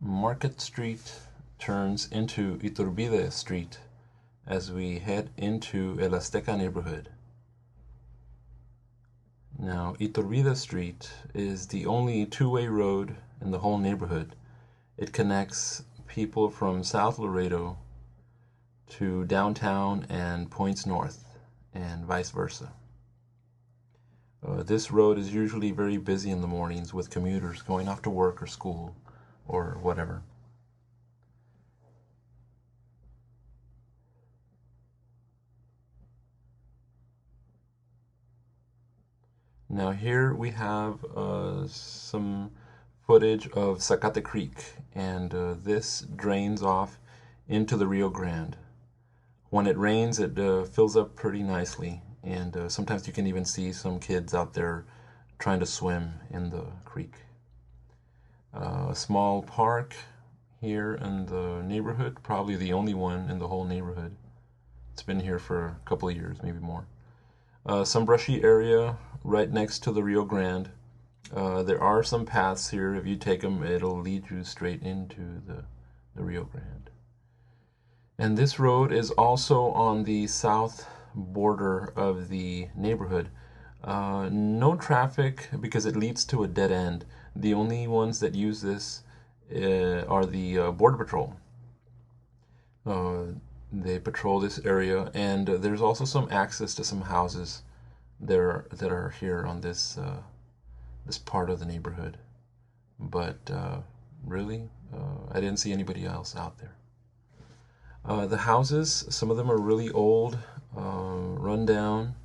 Market Street turns into Iturbide Street as we head into El Azteca neighborhood. Now, Iturbide Street is the only two-way road in the whole neighborhood. It connects people from South Laredo to downtown and points north, and vice versa. This road is usually very busy in the mornings with commuters going off to work or school or whatever. Now here we have some footage of Zacate Creek, and this drains off into the Rio Grande. When it rains, it fills up pretty nicely, and sometimes you can even see some kids out there trying to swim in the creek. A small park here in the neighborhood, probably the only one in the whole neighborhood. It's been here for a couple of years, maybe more. Some brushy area right next to the Rio Grande. There are some paths here. If you take them, it'll lead you straight into the Rio Grande. And this road is also on the south border of the neighborhood. No traffic because it leads to a dead end. The only ones that use this are the Border Patrol. They patrol this area, and there's also some access to some houses that are here on this part of the neighborhood. But really, I didn't see anybody else out there. The houses, some of them are really old, run down.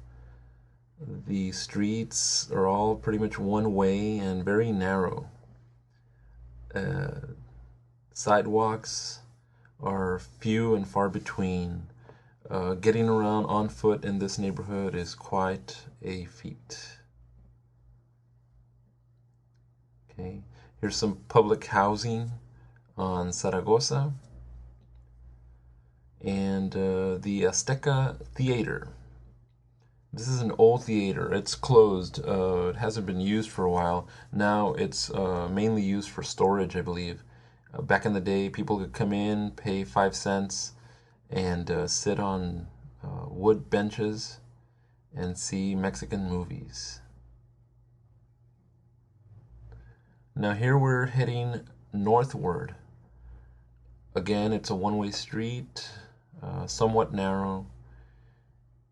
The streets are all pretty much one way and very narrow. Sidewalks are few and far between. Getting around on foot in this neighborhood is quite a feat. Okay, here's some public housing on Zaragoza, and the Azteca Theater. This is an old theater. It's closed. It hasn't been used for a while. Now it's mainly used for storage, I believe. Back in the day, people could come in, pay 5 cents, and sit on wood benches and see Mexican movies. Now here we're heading northward. Again, it's a one-way street, somewhat narrow,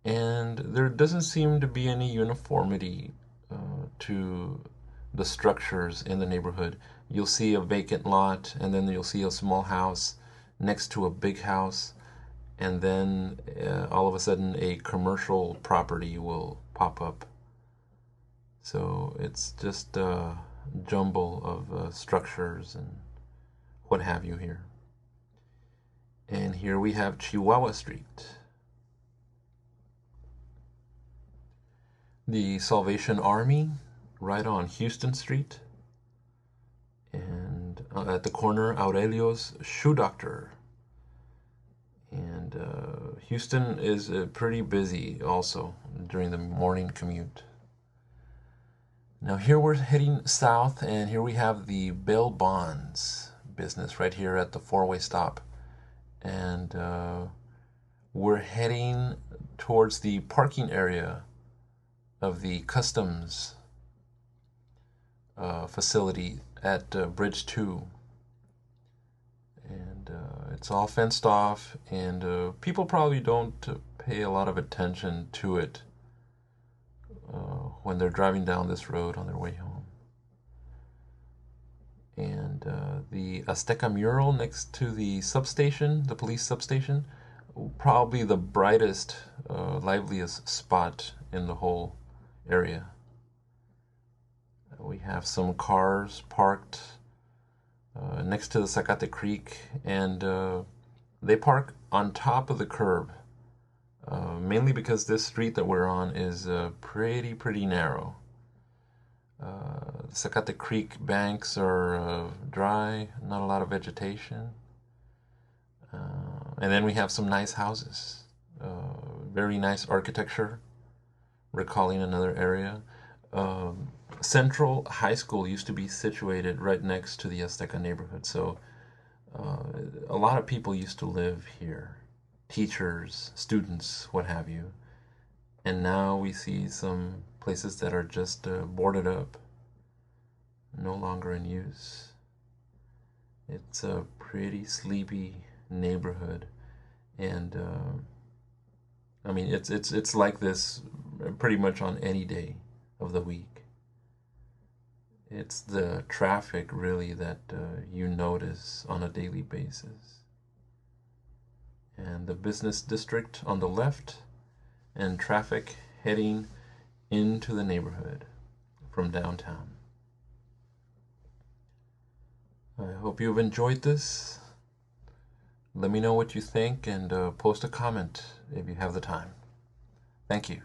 and there doesn't seem to be any uniformity to the structures in the neighborhood. You'll see a vacant lot, and then you'll see a small house next to a big house, and then all of a sudden a commercial property will pop up. So it's just a jumble of structures and what have you here. And here we have Chihuahua Street. The Salvation Army right on Houston Street. And at the corner, Aurelio's Shoe Doctor. And Houston is pretty busy also during the morning commute. Now here we're heading south, and here we have the bail bonds business right here at the four-way stop. And we're heading towards the parking area of the customs facility at Bridge 2. And it's all fenced off, and people probably don't pay a lot of attention to it when they're driving down this road on their way home. And the Azteca mural next to the substation, the police substation, probably the brightest, liveliest spot in the whole area. We have some cars parked next to the Zacate Creek, and they park on top of the curb, mainly because this street that we're on is pretty narrow. The Zacate Creek banks are dry, not a lot of vegetation. And then we have some nice houses, very nice architecture, recalling another area. Central High School used to be situated right next to the Azteca neighborhood, so A lot of people used to live here, teachers, students, what have you. And now we see some places that are just boarded up, no longer in use. It's a pretty sleepy neighborhood, and I mean it's like this pretty much on any day of the week. It's the traffic really that you notice on a daily basis, and the business district on the left, and traffic heading into the neighborhood from downtown. I hope you've enjoyed this. Let me know what you think and post a comment if you have the time. Thank you.